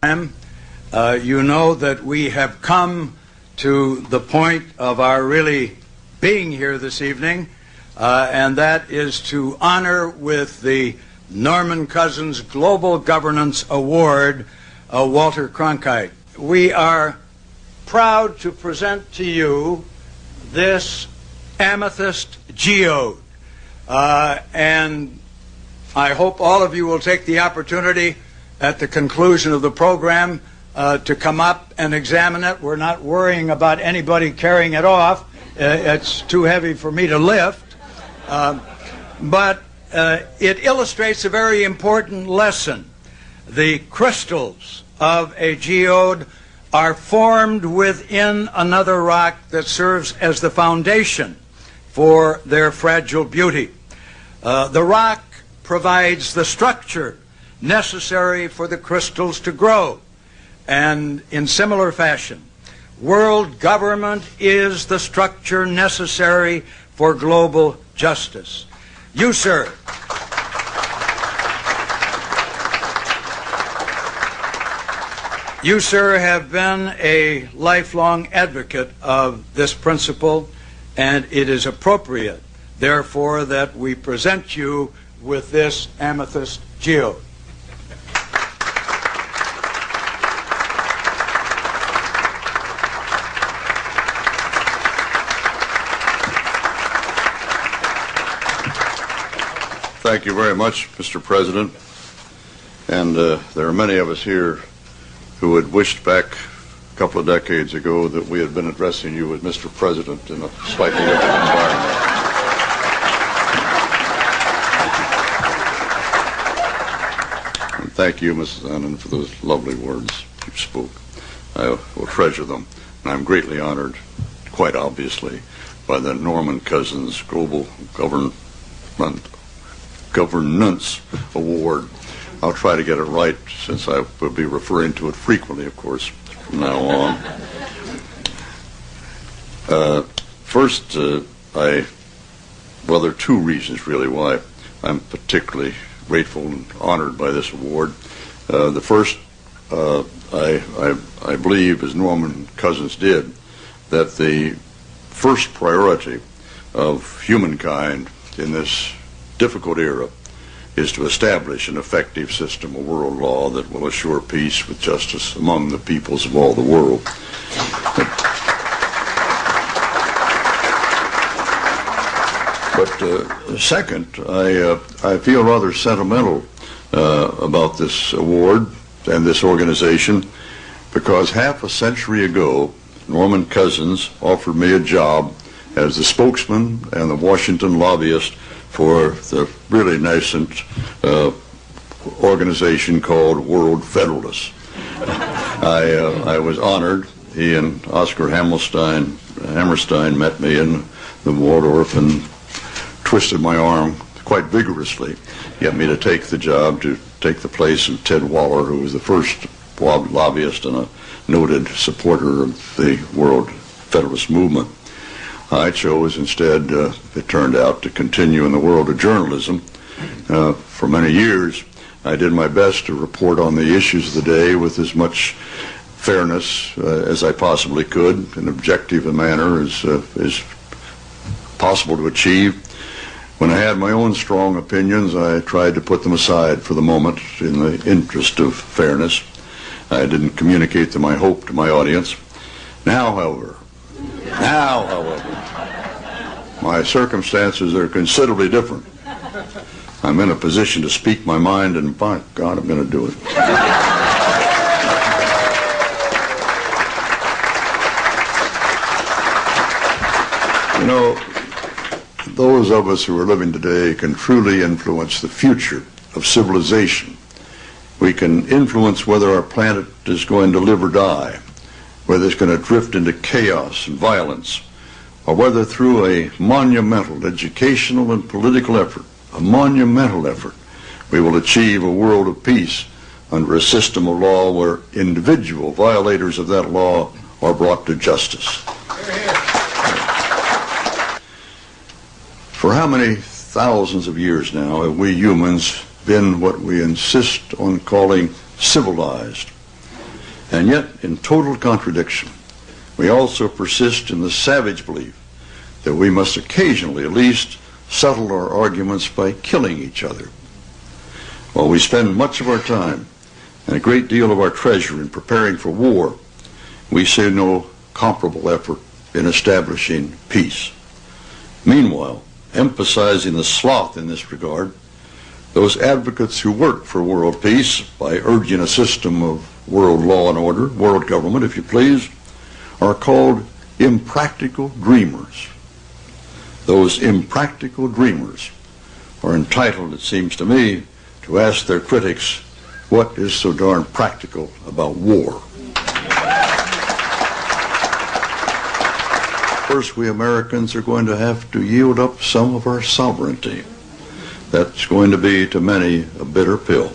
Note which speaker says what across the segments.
Speaker 1: You know that we have come to the point of our really being here this evening, and that is to honor with the Norman Cousins Global Governance Award Walter Cronkite. We are proud to present to you this amethyst geode, and I hope all of you will take the opportunity at the conclusion of the program to come up and examine it. We're not worrying about anybody carrying it off. It's too heavy for me to lift. But it illustrates a very important lesson. The crystals of a geode are formed within another rock that serves as the foundation for their fragile beauty. The rock provides the structure necessary for the crystals to grow. And in similar fashion, world government is the structure necessary for global justice. You, sir, have been a lifelong advocate of this principle, and it is appropriate, therefore, that we present you with this amethyst geode.
Speaker 2: Thank you very much, Mr. President. And there are many of us here who had wished back a couple of decades ago that we had been addressing you as Mr. President in a slightly different environment. And thank you, Mrs. Annan, for those lovely words you spoke. I will treasure them. And I'm greatly honored, quite obviously, by the Norman Cousins Global Governance Award. I'll try to get it right, since I will be referring to it frequently, of course, from now on. First, there are two reasons, really, why I'm particularly grateful and honored by this award. The first, I believe, as Norman Cousins did, that the first priority of humankind in this difficult era is to establish an effective system of world law that will assure peace with justice among the peoples of all the world. But second, I feel rather sentimental about this award and this organization, because half a century ago, Norman Cousins offered me a job as the spokesman and the Washington lobbyist for the really nascent organization called World Federalists. I was honored. He and Oscar Hammerstein met me in the Waldorf and twisted my arm quite vigorously, get me to take the job, to take the place of Ted Waller, who was the first lobbyist and a noted supporter of the World Federalist movement. I chose instead, it turned out, to continue in the world of journalism. For many years, I did my best to report on the issues of the day with as much fairness as I possibly could, an objective manner as possible to achieve. When I had my own strong opinions, I tried to put them aside for the moment in the interest of fairness. I didn't communicate my hope to my audience. Now, however, my circumstances are considerably different. I'm in a position to speak my mind, and by God, I'm going to do it. You know, those of us who are living today can truly influence the future of civilization. We can influence whether our planet is going to live or die, whether it's going to drift into chaos and violence, or whether through a monumental educational and political effort, we will achieve a world of peace under a system of law where individual violators of that law are brought to justice. For how many thousands of years now have we humans been what we insist on calling civilized? And yet, in total contradiction, we also persist in the savage belief that we must occasionally at least settle our arguments by killing each other. While we spend much of our time and a great deal of our treasure in preparing for war, we see no comparable effort in establishing peace. Meanwhile, emphasizing the sloth in this regard, those advocates who work for world peace by urging a system of world law and order, world government, if you please, are called impractical dreamers. Those impractical dreamers are entitled, it seems to me, to ask their critics, what is so darn practical about war? First, we Americans are going to have to yield up some of our sovereignty. That's going to be, to many, a bitter pill.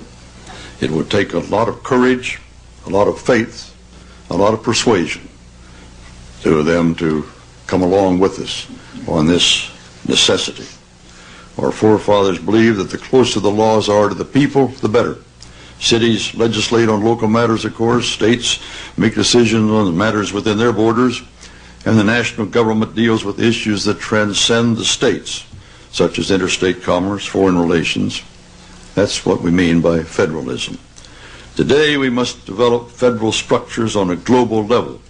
Speaker 2: It would take a lot of courage, a lot of faith, a lot of persuasion to them to come along with us on this necessity. Our forefathers believed that the closer the laws are to the people, the better. Cities legislate on local matters, of course. States make decisions on the matters within their borders. And the national government deals with issues that transcend the states, such as interstate commerce, foreign relations. That's what we mean by federalism. Today, we must develop federal structures on a global level.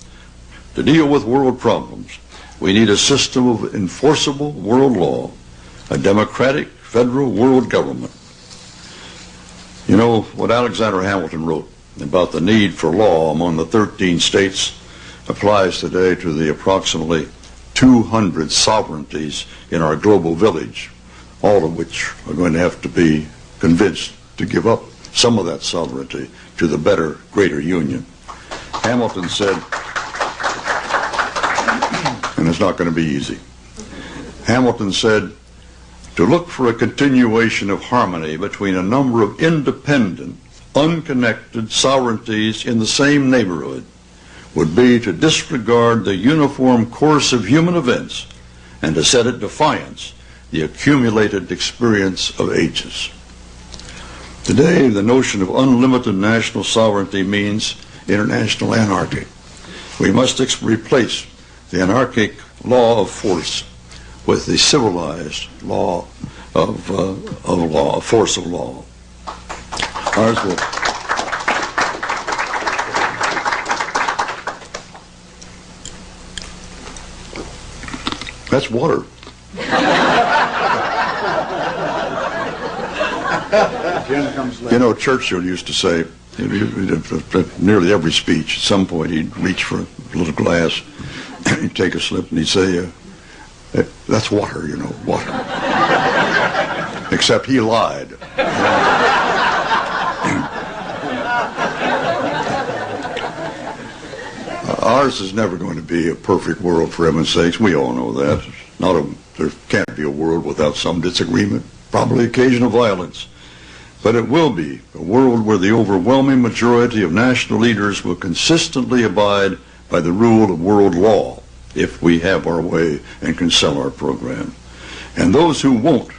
Speaker 2: To deal with world problems, we need a system of enforceable world law, a democratic federal world government. You know, what Alexander Hamilton wrote about the need for law among the 13 states applies today to the approximately 200 sovereignties in our global village, all of which are going to have to be convinced to give up some of that sovereignty to the better, greater union. Hamilton said, and it's not going to be easy, Hamilton said, to look for a continuation of harmony between a number of independent, unconnected sovereignties in the same neighborhood would be to disregard the uniform course of human events and to set at defiance the accumulated experience of ages. Today, the notion of unlimited national sovereignty means international anarchy. We must replace the anarchic law of force with the civilized law of force of law. Ours will. That's water. You know, Churchill used to say, nearly every speech, at some point he'd reach for a little glass, he'd take a sip, and he'd say, that's water, you know, water. Except he lied. Ours is never going to be a perfect world, for heaven's sakes. We all know that. There can't be a world without some disagreement, probably occasional violence. But it will be a world where the overwhelming majority of national leaders will consistently abide by the rule of world law if we have our way and can sell our program. And those who won't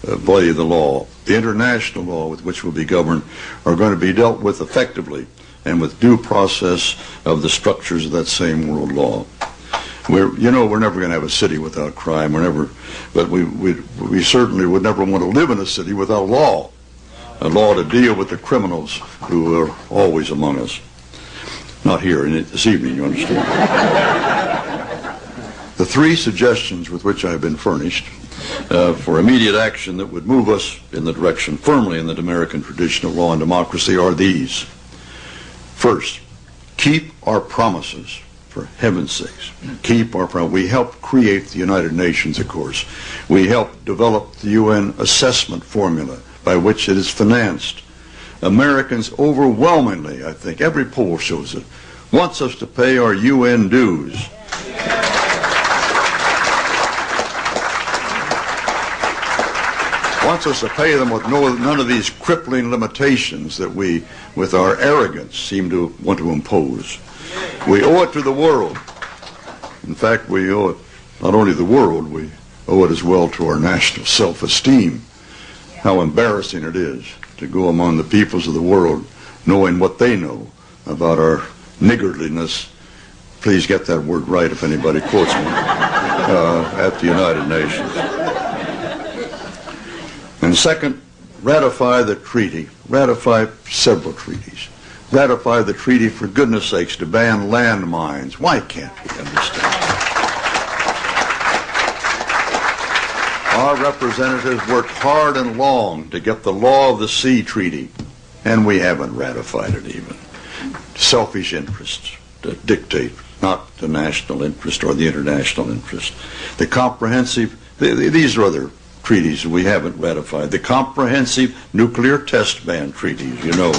Speaker 2: obey the law, the international law with which we'll be governed, are going to be dealt with effectively and with due process of the structures of that same world law. We're never going to have a city without crime. But we certainly would never want to live in a city without law, a law to deal with the criminals who are always among us. Not here this evening, you understand. The three suggestions with which I have been furnished for immediate action that would move us in the direction firmly in the American tradition of law and democracy are these. First, keep our promises, for heaven's sakes. Keep our promises. We helped create the United Nations, of course. We helped develop the UN assessment formula by which it is financed. Americans overwhelmingly, I think, every poll shows it, wants us to pay our UN dues. Wants us to pay them with none of these crippling limitations that we, with our arrogance, seem to want to impose. We owe it to the world. In fact, we owe it not only to the world, we owe it as well to our national self-esteem. How embarrassing it is to go among the peoples of the world knowing what they know, about our niggardliness. Please get that word right if anybody quotes me at the United Nations. And second, ratify the treaty. Ratify several treaties. Ratify the treaty, for goodness sakes, to ban landmines. Why can't we understand? Our representatives worked hard and long to get the Law of the Sea Treaty, and we haven't ratified it even. Selfish interests that dictate, not the national interest or the international interest. The comprehensive, these are other treaties we haven't ratified. The Comprehensive Nuclear Test Ban treaties, you know.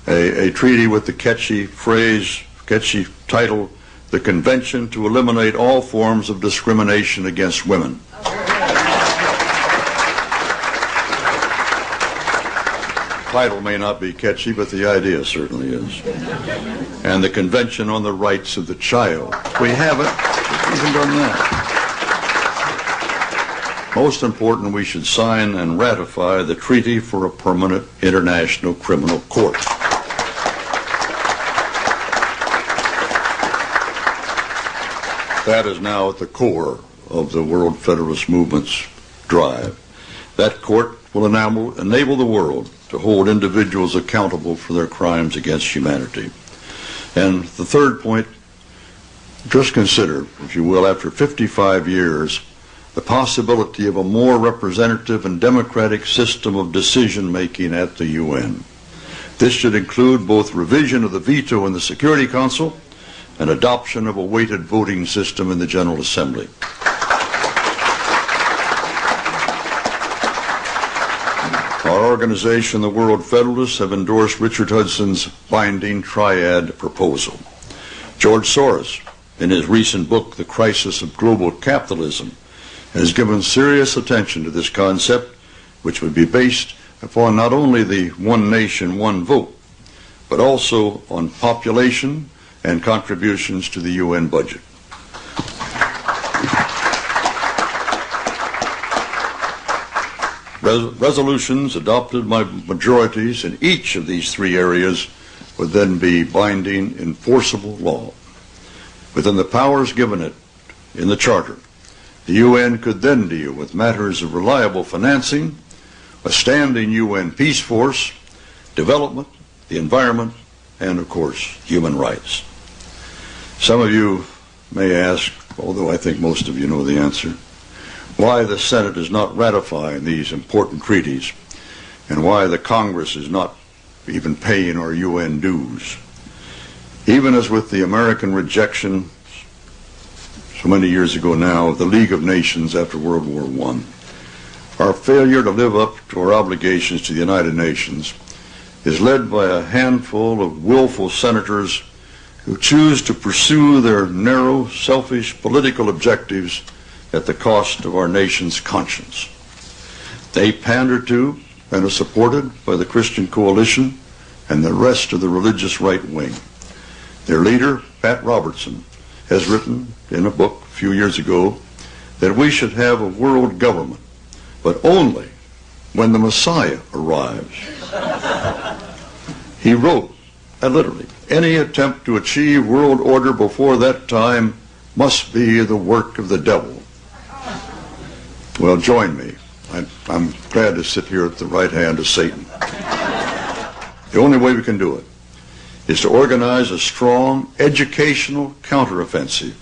Speaker 2: A treaty with the catchy title, the Convention to Eliminate All Forms of Discrimination Against Women. Title may not be catchy, but the idea certainly is. And the Convention on the Rights of the Child. We haven't even done that. Most important, we should sign and ratify the Treaty for a Permanent International Criminal Court. That is now at the core of the World Federalist Movement's drive. That court will enable the world to hold individuals accountable for their crimes against humanity. And the third point, just consider, if you will, after 55 years, the possibility of a more representative and democratic system of decision-making at the UN. This should include both revision of the veto in the Security Council and adoption of a weighted voting system in the General Assembly. Our organization, the World Federalists, have endorsed Richard Hudson's binding triad proposal. George Soros, in his recent book, The Crisis of Global Capitalism, has given serious attention to this concept, which would be based upon not only the one nation, one vote, but also on population and contributions to the UN budget. Resolutions adopted by majorities in each of these three areas would then be binding, enforceable law. Within the powers given it in the Charter, the UN could then deal with matters of reliable financing, a standing UN peace force, development, the environment, and, of course, human rights. Some of you may ask, although I think most of you know the answer, why the Senate is not ratifying these important treaties and why the Congress is not even paying our UN dues. Even as with the American rejection so many years ago now of the League of Nations after World War I, our failure to live up to our obligations to the United Nations is led by a handful of willful senators who choose to pursue their narrow, selfish political objectives at the cost of our nation's conscience. They pander to and are supported by the Christian Coalition and the rest of the religious right wing. Their leader, Pat Robertson, has written in a book a few years ago that we should have a world government, but only when the Messiah arrives. He wrote, literally, any attempt to achieve world order before that time must be the work of the devil. Well, join me. I'm glad to sit here at the right hand of Satan. The only way we can do it is to organize a strong educational counteroffensive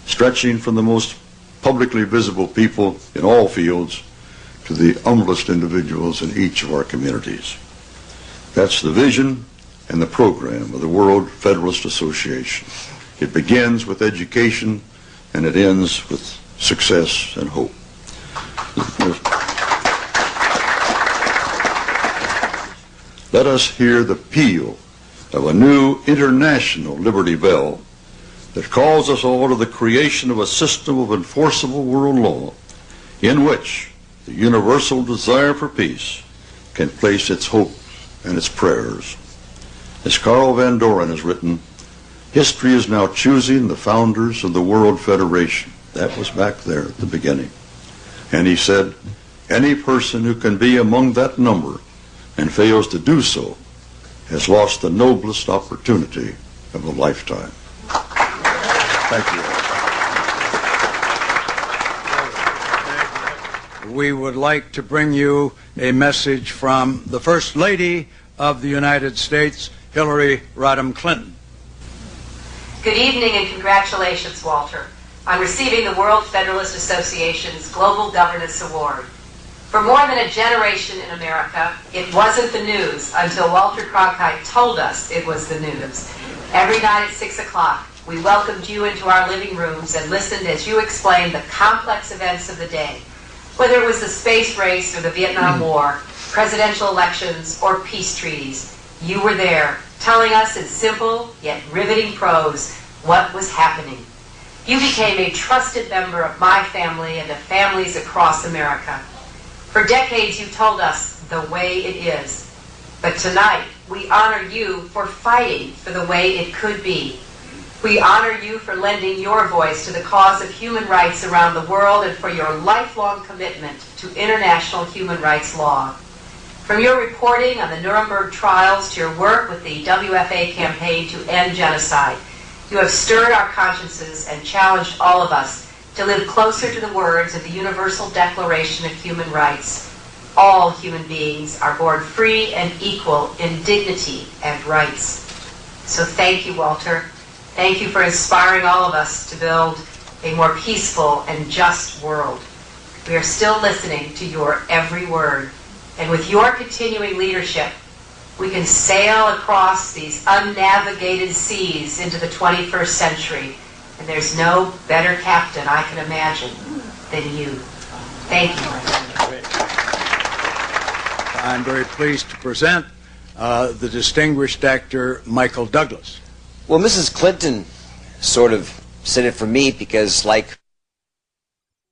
Speaker 2: stretching from the most publicly visible people in all fields to the humblest individuals in each of our communities. That's the vision and the program of the World Federalist Association. It begins with education and it ends with success and hope. Let us hear the peal of a new international Liberty Bell that calls us all to the creation of a system of enforceable world law in which the universal desire for peace can place its hope and its prayers. As Carl Van Doren has written, history is now choosing the founders of the World Federation. That was back there at the beginning. And he said, any person who can be among that number and fails to do so has lost the noblest opportunity of a lifetime. Thank you.
Speaker 1: We would like to bring you a message from the First Lady of the United States, Hillary Rodham Clinton.
Speaker 3: Good evening and congratulations, Walter, on receiving the World Federalist Association's Global Governance Award. For more than a generation in America, it wasn't the news until Walter Cronkite told us it was the news. Every night at 6 o'clock, we welcomed you into our living rooms and listened as you explained the complex events of the day. Whether it was the space race or the Vietnam War, presidential elections, or peace treaties, you were there, telling us in simple yet riveting prose what was happening. You became a trusted member of my family and of families across America. For decades you told us the way it is. But tonight we honor you for fighting for the way it could be. We honor you for lending your voice to the cause of human rights around the world and for your lifelong commitment to international human rights law. From your reporting on the Nuremberg trials to your work with the WFA campaign to end genocide, you have stirred our consciences and challenged all of us to live closer to the words of the Universal Declaration of Human Rights. All human beings are born free and equal in dignity and rights. So thank you, Walter. Thank you for inspiring all of us to build a more peaceful and just world. We are still listening to your every word. And with your continuing leadership, we can sail across these unnavigated seas into the 21st century. And there's no better captain I can imagine than you. Thank you.
Speaker 1: I'm very pleased to present the distinguished actor Michael Douglas.
Speaker 4: Well, Mrs. Clinton sort of said it for me because, like